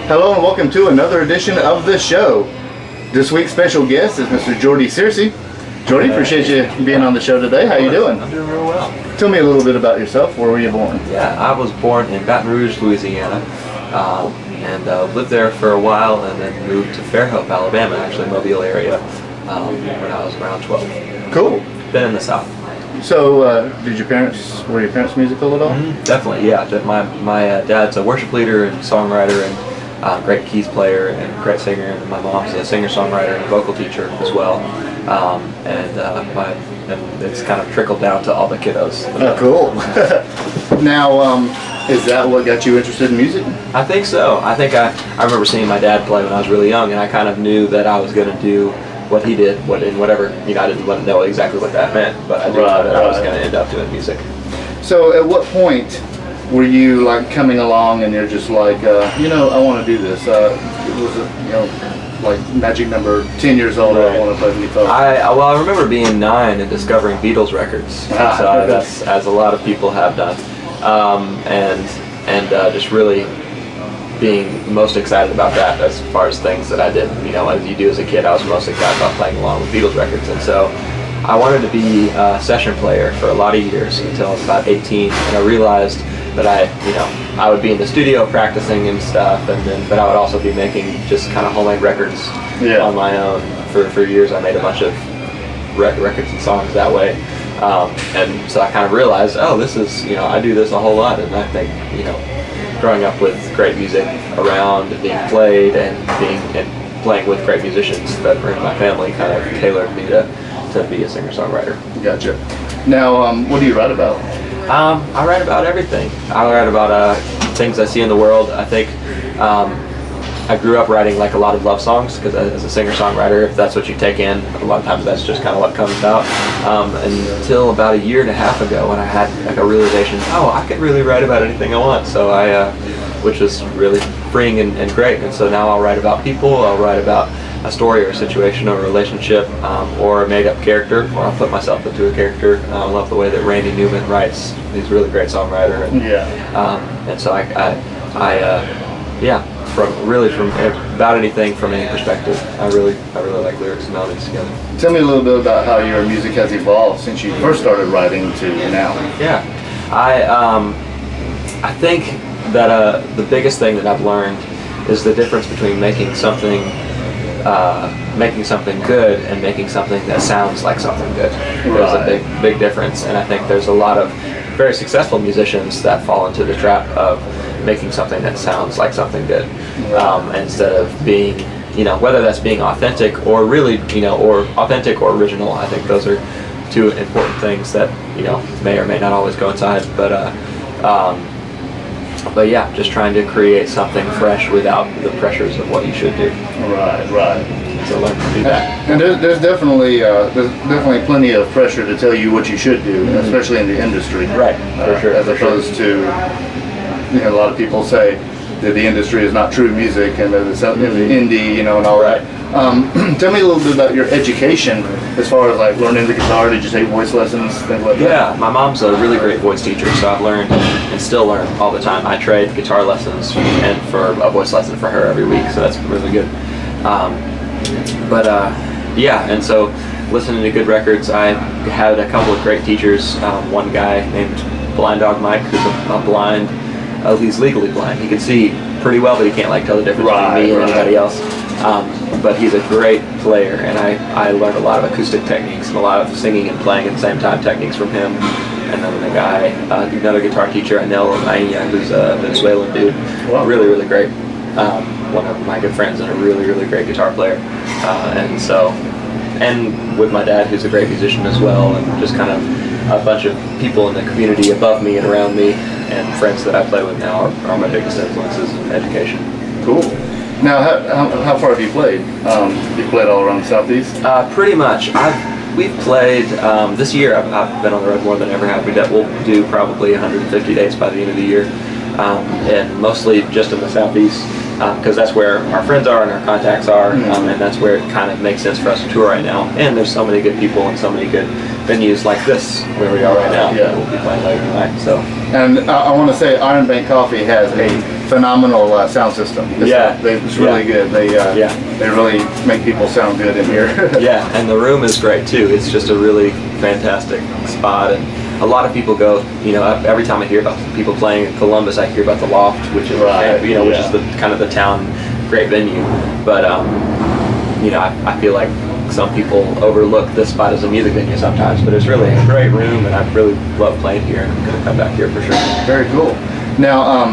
Hello and welcome to another edition of the show. This week's special guest is Mr. Show-Jordy Searcy. Jordy, appreciate you being on the show today. How you doing? I'm doing real well. Tell me a little bit about yourself. Where were you born? Yeah, I was born in Baton Rouge, Louisiana, and lived there for a while, and then moved to Fairhope, Alabama, actually Mobile area, when I was around 12. Cool. Been in the South. So, were your parents musical at all? Mm-hmm. Definitely, yeah. My dad's a worship leader and songwriter and great keys player and great singer, and my mom's a singer-songwriter and vocal teacher as well. And it's kind of trickled down to all the kiddos. Oh, cool. Now, is that what got you interested in music? I think so. I remember seeing my dad play when I was really young, and I kind of knew that I was going to do what he did, whatever, I didn't know exactly what that meant, but I knew that I was going to end up doing music. So at what point were you like coming along and you're just like, I want to do this? Was it, like magic number 10 years old, right. I want to play the guitar? I remember being 9 and discovering Beatles records, that's as a lot of people have done, and just really being most excited about that as far as things that I did. As you do as a kid, I was most excited about playing along with Beatles records, and so I wanted to be a session player for a lot of years until I was about 18, and I realized that I would be in the studio practicing and stuff, but I would also be making just kind of homemade records on my own. For years, I made a bunch of records and songs that way, and so I kind of realized, this is, I do this a whole lot, and I think, growing up with great music around and being played and playing with great musicians that were in my family kind of tailored me to be a singer-songwriter. Gotcha. Now, what do you write about? I write about everything. I write about things I see in the world. I think I grew up writing like a lot of love songs because as a singer-songwriter, if that's what you take in, a lot of times that's just kind of what comes out. Until about a year and a half ago when I had like a realization, I can really write about anything I want. So which was really freeing and great. And so now I'll write about people, I'll write about a story or a situation or a relationship, or a made-up character, or I'll put myself into a character. I love the way that Randy Newman writes. He's a really great songwriter. And so from about anything from any perspective. I really like lyrics and melodies together. Tell me a little bit about how your music has evolved since you first started writing to now. Yeah, I think that the biggest thing that I've learned is the difference between making something good and making something that sounds like something good. There's a big difference, and I think there's a lot of very successful musicians that fall into the trap of making something that sounds like something good, instead of being, whether that's being authentic or really, or authentic or original. I think those are two important things that, may or may not always coincide, but yeah, just trying to create something fresh without the pressures of what you should do. Right. So learn to do that. And there's definitely plenty of pressure to tell you what you should do, especially in the industry. Right, for sure. As opposed to, a lot of people say that the industry is not true music and that it's in the indie, and all that. Tell me a little bit about your education as far as like learning the guitar. Did you take voice lessons, things like that? Yeah, my mom's a really great voice teacher, so I've learned and still learn all the time. I trade guitar lessons and for a voice lesson for her every week, so that's really good. And so listening to good records, I had a couple of great teachers. One guy named Blind Dog Mike, who's a blind, he's legally blind. He can see pretty well, but he can't tell the difference between me and anybody else. But he's a great player, and I learned a lot of acoustic techniques and a lot of singing and playing at the same time techniques from him. And then the guy, another guitar teacher, Anel Maia, who's a Venezuelan dude, really great. One of my good friends and a really great guitar player. And with my dad, who's a great musician as well, and just kind of a bunch of people in the community above me and around me, and friends that I play with now are my biggest influences in education. Cool. Now, how far have you played? You played all around the Southeast? Pretty much. We've played, this year I've been on the road more than I ever have. We'll do probably 150 days by the end of the year, and mostly just in the Southeast, because that's where our friends are and our contacts are, and that's where it kind of makes sense for us to tour right now. And there's so many good people and so many good venues like this where we are right now. We'll be playing later tonight. So. And I want to say Iron Bank Coffee has a phenomenal sound system. It's really good. They really make people sound good in here. Yeah, and the room is great too. It's just a really fantastic spot, and a lot of people go. You know, every time I hear about people playing in Columbus, I hear about the Loft, which is which is the kind of the town great venue. But you know, I feel like some people overlook this spot as a music venue sometimes, but it's really a great room, and I really love playing here, and I'm going to come back here for sure. Very cool. Now,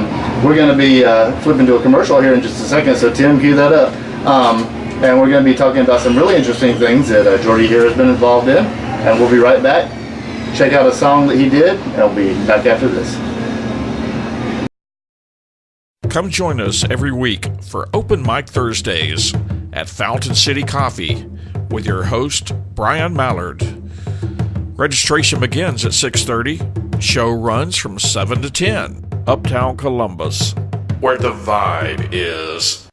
we're going to be flipping to a commercial here in just a second, so Tim, cue that up. And we're going to be talking about some really interesting things that Jordy here has been involved in, and we'll be right back. Check out a song that he did, and we'll be back after this. Come join us every week for Open Mic Thursdays at Fountain City Coffee with your host, Brian Mallard. Registration begins at 6:30. Show runs from 7 to 10. Uptown Columbus, where the vibe is.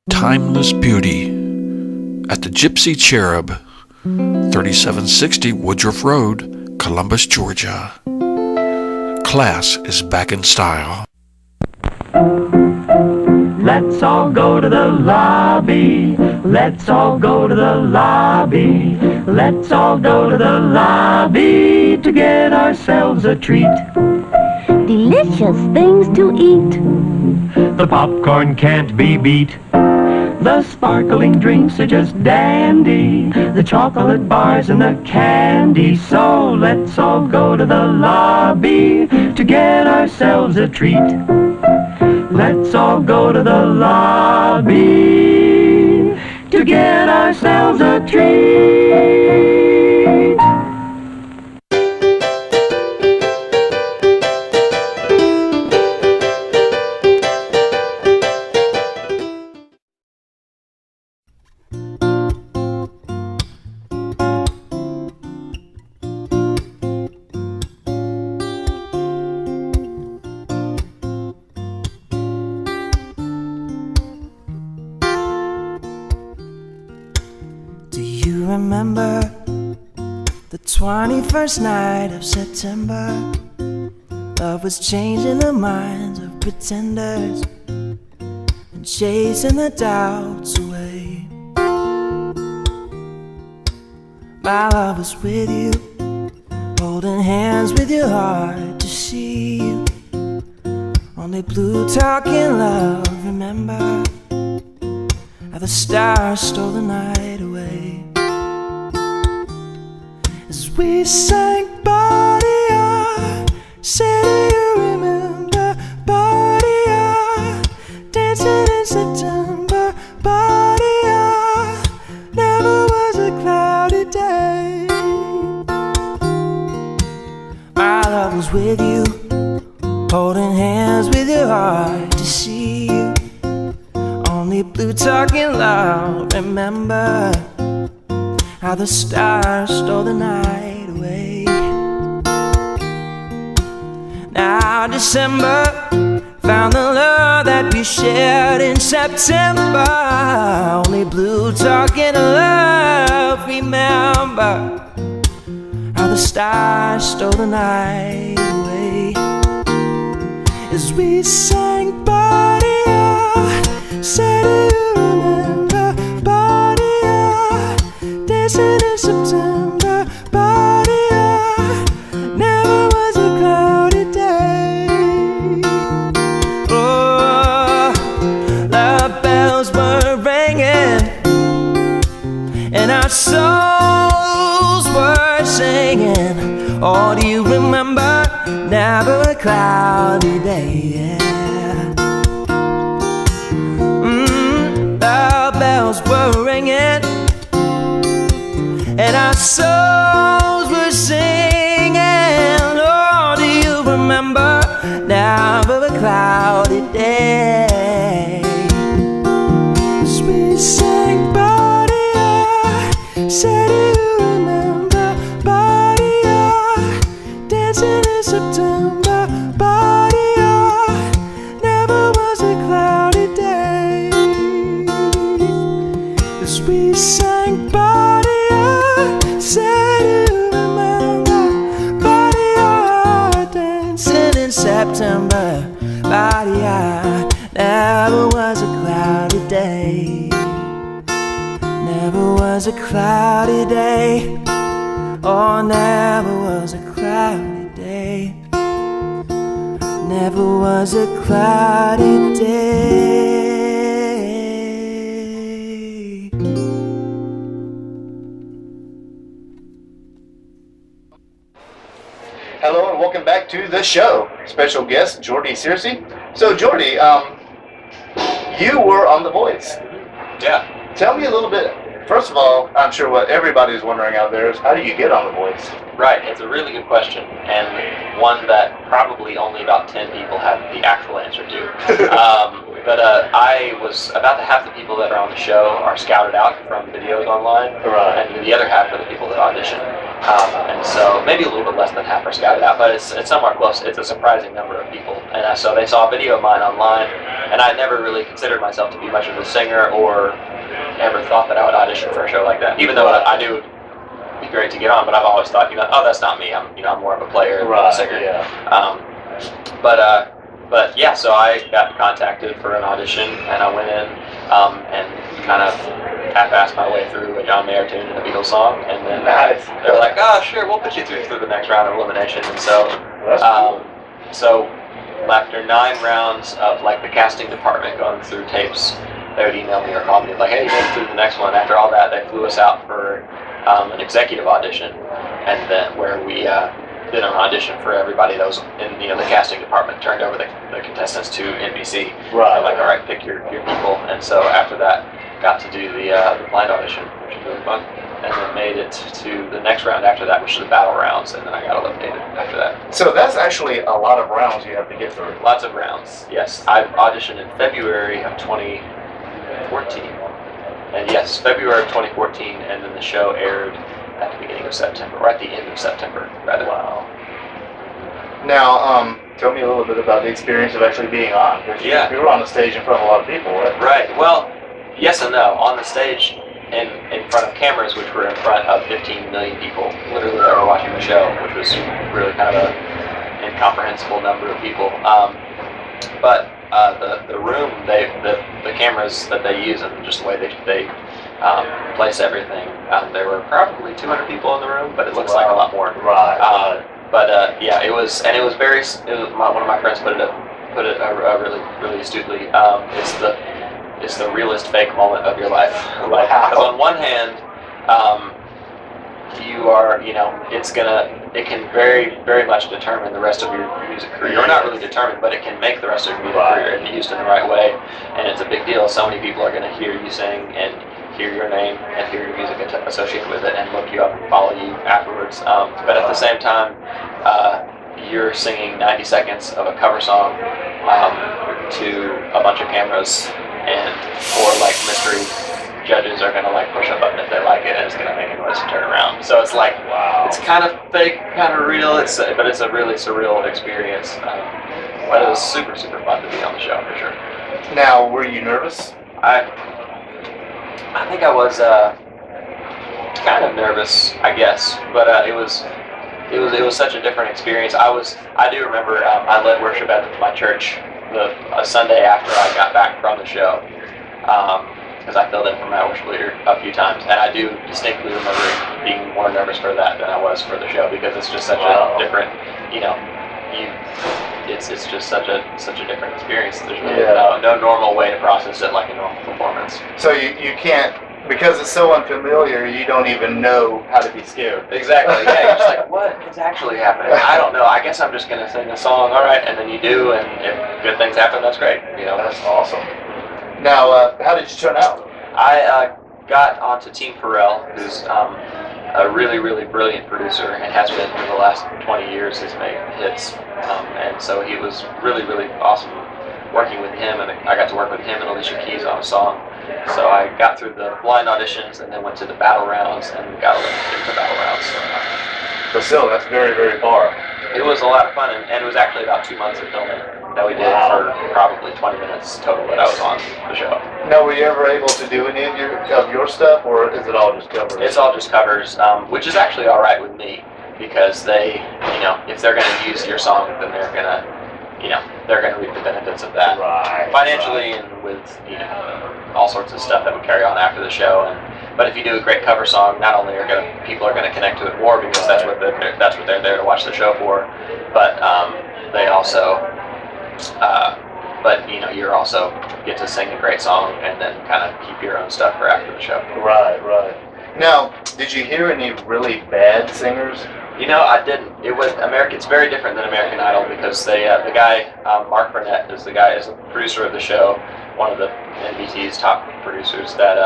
Timeless beauty at the Gypsy Cherub, 3760 Woodruff Road, Columbus, Georgia. Class is back in style. Let's all go to the lobby. Let's all go to the lobby. Let's all go to the lobby to get ourselves a treat. Delicious things to eat. The popcorn can't be beat. The sparkling drinks are just dandy. The chocolate bars and the candy. So let's all go to the lobby to get ourselves a treat. Let's all go to the lobby to get ourselves a treat. Remember the 21st night of September. Love was changing the minds of pretenders and chasing the doubts away. My love was with you, holding hands with your heart to see you. Only blue talking love, remember how the stars stole the night away. As we sang Body Art, say do you remember Body Art, dancing in September, Body Art, never was a cloudy day. My love was with you, holding hands with your heart to see you. Only blue talking loud, remember how the stars stole the night away. Now December found the love that we shared in September. Only blue talking love, remember how the stars stole the night away. As we sang Body Art, said do you remember Body Art, dancing in September, Body Art, never was a cloudy day. Oh, the bells were ringing and our souls were singing. Oh, do you remember? Never a cloudy day, yeah. The bells were ringing and our souls were singing. Oh, do you remember? Never a cloudy day. we sang Body-O. Say, do you remember Body-O? Dancing in September, Body-O. Never was a cloudy day. As we sang Body-O. Say, do you remember Body-O? Dancing in September, Body-O. Never was a cloudy day. Never was a cloudy day. Oh, never was a cloudy day. Never was a cloudy day. Hello and welcome back to the show. Special guest Show-Jordy Searcy. So Jordy, you were on The Voice. Yeah. Tell me a little bit. First of all, I'm sure what everybody's wondering out there is how do you get on The Voice? Right, it's a really good question, and one that probably only about 10 people have the actual answer to. But I was about half the people that are on the show are scouted out from videos online, Right. and the other half are the people that audition. And so maybe a little bit less than half are scouted out, but it's somewhat close. It's a surprising number of people. And so they saw a video of mine online, and I never really considered myself to be much of a singer or ever thought that I would audition for a show like that. Even though I knew it'd be great to get on, but I've always thought, oh, that's not me. I'm more of a player than a singer. Yeah. But yeah, so I got contacted for an audition, and I went in and kind of half-assed my way through a John Mayer tune and a Beatles song, and then they were like, "Oh, sure, we'll put you through the next round of elimination." And so, so after 9 rounds of like the casting department going through tapes, they would email me or call me like, "Hey, you made it through the next one." After all that, they flew us out for an executive audition, and then where we did an audition for everybody that was in the casting department, turned over the contestants to NBC. Right. They're like, all right, pick your people. And so after that, got to do the blind audition, which was really fun, and then made it to the next round after that, which is the battle rounds, and then I got eliminated after that. So that's actually a lot of rounds you have to get through. Lots of rounds, yes. I auditioned in February of 2014, and yes, February of 2014, and then the show aired at the beginning of September, or at the end of September, rather. Wow. Now, tell me a little bit about the experience of actually being on. Yeah. You were on the stage in front of a lot of people, right? Right. Well, yes and no. On the stage, in front of cameras, which were in front of 15 million people, literally that were watching the show, which was really kind of an incomprehensible number of people. But the room, the cameras that they use, and just the way they place everything, there were probably 200 people in the room, but it looks like a lot more. Right. Yeah, it was one of my friends put it really, really astutely. It's the realest fake moment of your life. Like, 'cause on one hand, you are, it can very, very much determine the rest of your music career. Or not really determine, but it can make the rest of your music career if used in the right way. And it's a big deal. So many people are going to hear you sing and hear your name and hear your music associated with it and look you up and follow you afterwards. But at the same time, you're singing 90 seconds of a cover song to a bunch of cameras, and four like mystery judges are gonna like push a button if they like it, and it's gonna make a noise and turn around. So it's like, wow, it's kind of fake, kind of real. But it's a really surreal experience. But it was super, super fun to be on the show for sure. Now, were you nervous? I think I was kind of nervous, I guess, but it was such a different experience. I do remember I led worship at my church a Sunday after I got back from the show, because I filled in for my worship leader a few times, and I do distinctly remember being more nervous for that than I was for the show, because it's just such a different, it's just such a different experience. There's really no normal way to process it like a normal performance. So you can't, because it's so unfamiliar, you don't even know how to be scared. Exactly. Yeah, you're just like, what is actually happening? I don't know. I guess I'm just gonna sing a song. All right, and then you do, and if good things happen, that's great. That's awesome. Now, how did you turn out? I got onto Team Pharrell, who's a really, really brilliant producer, and has been for the last 20 years. He's made hits, and so he was really, really awesome working with him, and I got to work with him and Alicia Keys on a song. So I got through the blind auditions and then went to the battle rounds and got into the battle rounds. But still, that's very, very far. It was a lot of fun, and it was actually about 2 months of filming that we did for probably 20 minutes total that I was on the show. Now, were you ever able to do any of your stuff, or is it all just covers? It's all just covers, which is actually all right with me, because they, if they're going to use your song, then they're going to reap the benefits of that financially and with all sorts of stuff that would carry on after the show. But if you do a great cover song, not only people are going to connect to it more because that's what they're there to watch the show for, but they also, you also get to sing a great song and then kind of keep your own stuff for after the show. Right. Now, did you hear any really bad singers? I didn't. It's very different than American Idol because the guy, Mark Burnett, is the producer of the show, one of the NBT's top producers that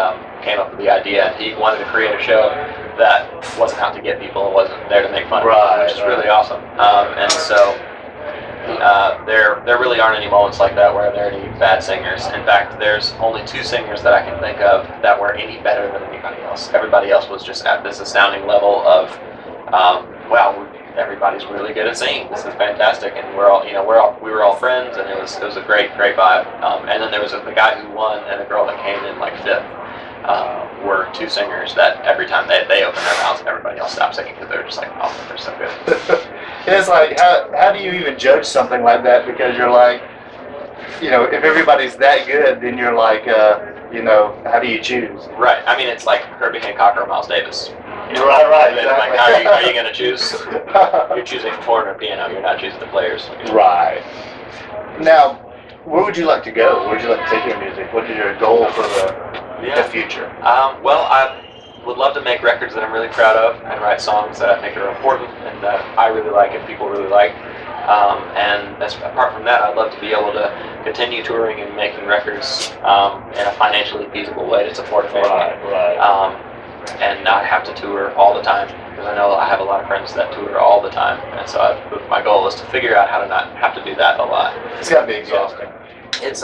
came up with the idea, and he wanted to create a show that wasn't out to get people and wasn't there to make fun of people, which is really awesome. And so there really aren't any moments like that where there are any bad singers. In fact, there's only 2 singers that I can think of that were any better than anybody else. Everybody else was just at this astounding level of wow, everybody's really good at singing. This is fantastic, and we were all friends, and it was a great vibe. And then there was the guy who won and a girl that came in like 5th. Were 2 singers that every time they open their mouths, everybody else stops singing because they're just like, oh, they're so good. It's like, how do you even judge something like that? Because you're like, if everybody's that good, then you're like, how do you choose? Right. I mean, it's like Herbie Hancock or Miles Davis. Right. Exactly. Like, are you going to choose? You're choosing horn or piano. You're not choosing the players. Right. Now, where would you like to go? Where would you like to take your music? What is your goal for the future? Well, I would love to make records that I'm really proud of and write songs that I think are important and that I really like and people really like. And apart from that, I'd love to be able to continue touring and making records in a financially feasible way to support a family. Right. And not have to tour all the time, because I know I have a lot of friends that tour all the time, and so my goal is to figure out how to not have to do that a lot. It's got to be exhausting. It's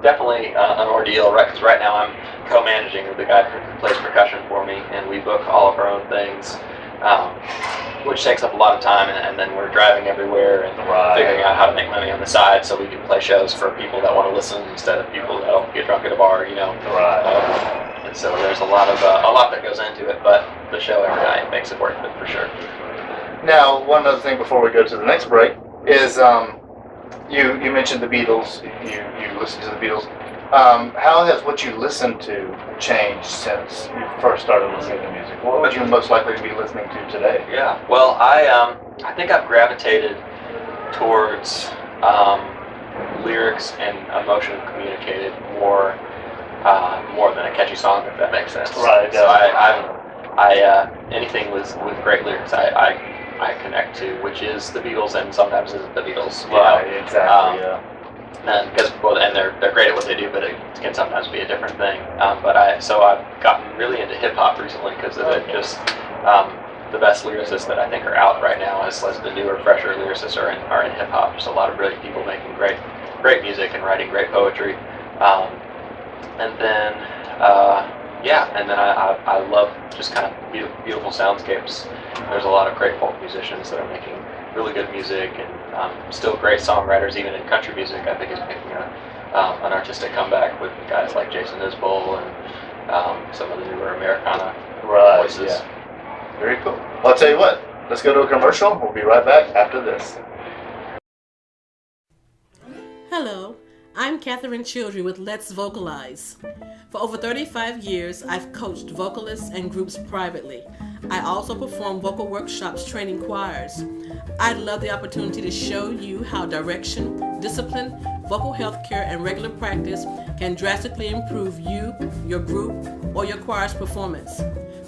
definitely an ordeal, right? Because right now I'm co-managing with the guy who plays percussion for me, and we book all of our own things, which takes up a lot of time, and then we're driving everywhere and figuring out how to make money on the side so we can play shows for people that want to listen instead of people that don't get drunk at a bar, And so there's a lot that goes into it, but the show every night makes it worth it for sure. Now, one other thing before we go to the next break is you mentioned the Beatles. You listened to the Beatles. How has what you listen to changed since you first started listening to music? What would you most likely be listening to today? Yeah, well, I think I've gravitated towards lyrics and emotion communicated more than a catchy song, if that makes sense. Right. So I anything with great lyrics, I connect to, which is the Beatles and sometimes isn't the Beatles. Exactly. And they're great at what they do, but it can sometimes be a different thing. So I've gotten really into hip hop recently because of it. Just the best lyricists that I think are out right now, as the newer, fresher lyricists are in hip hop. Just a lot of brilliant people making great music and writing great poetry. And then I love just kind of beautiful soundscapes. There's a lot of great folk musicians that are making really good music, and still great songwriters, even in country music. I think is making an artistic comeback with guys like Jason Isbell and some of the newer Americana voices. Yeah. Very cool. Well, I'll tell you what. Let's go to a commercial. We'll be right back after this. Hello, I'm Catherine Childry with Let's Vocalize. For over 35 years, I've coached vocalists and groups privately. I also perform vocal workshops training choirs. I'd love the opportunity to show you how direction, discipline, vocal health care, and regular practice can drastically improve you, your group, or your choir's performance.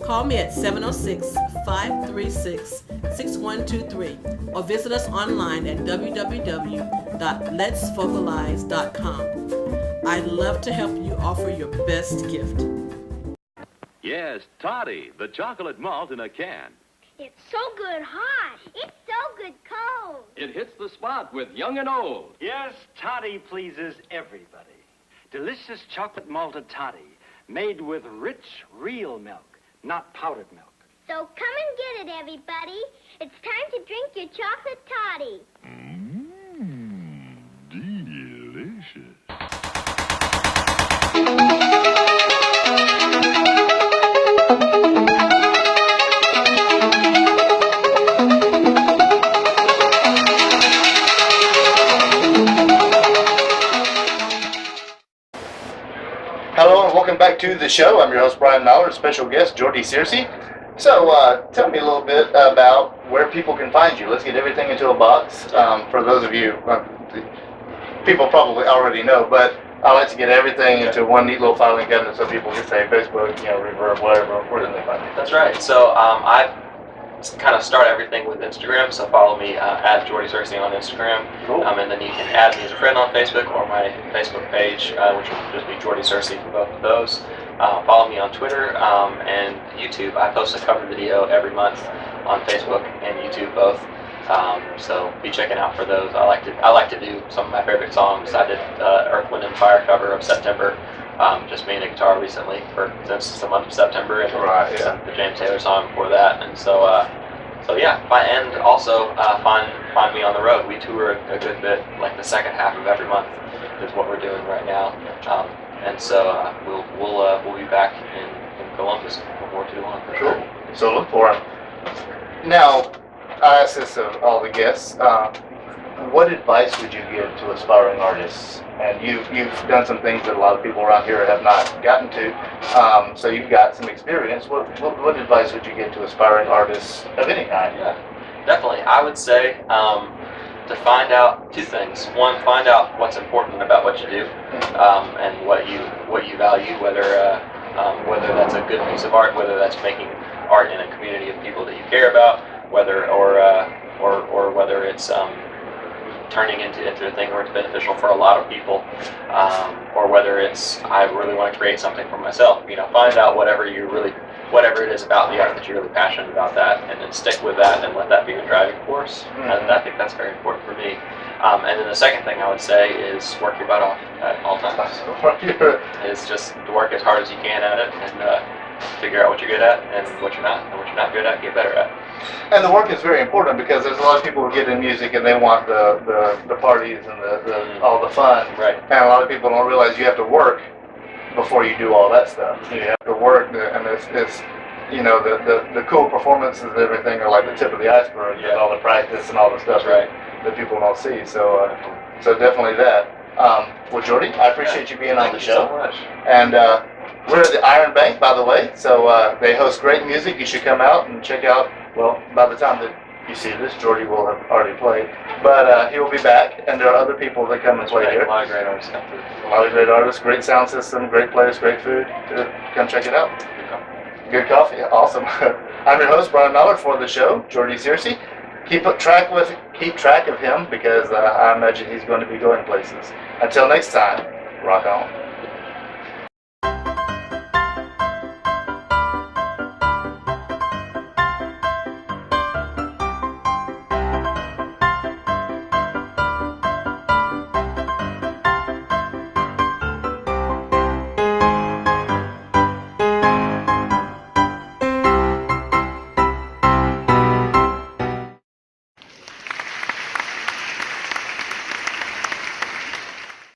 Call me at 706-536-6123 or visit us online at www.letsvocalize.com. I'd love to help you offer your best gift. Yes, Toddy, the chocolate malt in a can. It's so good hot. It's so good cold. It hits the spot with young and old. Yes, Toddy pleases everybody. delicious chocolate malted toddy, made with rich, real milk, not powdered milk. So come and get it, everybody. It's time to drink your chocolate toddy. Delicious. Hello and welcome back to the show. I'm your host Brian Mallard, special guest Show-Jordy Searcy. So tell me a little bit about where people can find you. Let's get everything into a box. For those of you, people probably already know, but I like to get everything into one neat little filing cabinet so people can say Facebook, Reverb, whatever. Where can they find you? That's right. So I kind of start everything with Instagram, so follow me at Show-Jordy Searcy on Instagram. Cool. And then you can add me as a friend on Facebook or my Facebook page, which will just be Show-Jordy Searcy for both of those. Follow me on Twitter and YouTube. I post a cover video every month on Facebook and YouTube both. So be checking out for those. I like to do some of my favorite songs. I did Earth, Wind and Fire cover of September. Just me and a guitar recently since the month of September, and the James Taylor song before that. And so yeah. And also find me on the road. We tour a good bit, like the second half of every month is what we're doing right now. And so we'll be back in Columbus before too long for sure. So look for them. Now, I ask this of all the guests. What advice would you give to aspiring artists? And you've done some things that a lot of people around here have not gotten to. So you've got some experience. What advice would you give to aspiring artists of any kind? Yeah, definitely. I would say to find out two things. One, find out what's important about what you do, and what you value, whether that's a good piece of art, whether that's making art in a community of people that you care about, whether whether it's turning into a thing where it's beneficial for a lot of people, or whether it's I really want to create something for myself. Find out whatever it is about the art that you're really passionate about that, and then stick with that and let that be the driving force. And I think that's very important for me. And then the second thing I would say is work your butt off at all times. Is just to work as hard as you can at it and figure out what you're good at and what you're not, and what you're not good at, get better at. And the work is very important because there's a lot of people who get in music and they want the parties and all the fun. Right. And a lot of people don't realize you have to work before you do all that stuff. You have to work, and it's the cool performances and everything are like the tip of the iceberg. Yeah. All the practice and all the stuff that people don't see. So definitely that. Well, Jordy, I appreciate you being on the show. Thank you so much. And we're at the Iron Bank, by the way. So they host great music. You should come out and check out. Well, by the time that you see this, Jordy will have already played. But he will be back, and there are other people that come and play here. A lot of great artists come through. A lot of great artists, great sound system, great players, great food. Come check it out. Good coffee. Awesome. I'm your host, Brian Mallard, for the show, Show-Jordy Searcy. Keep track of him because I imagine he's going to be going places. Until next time, rock on.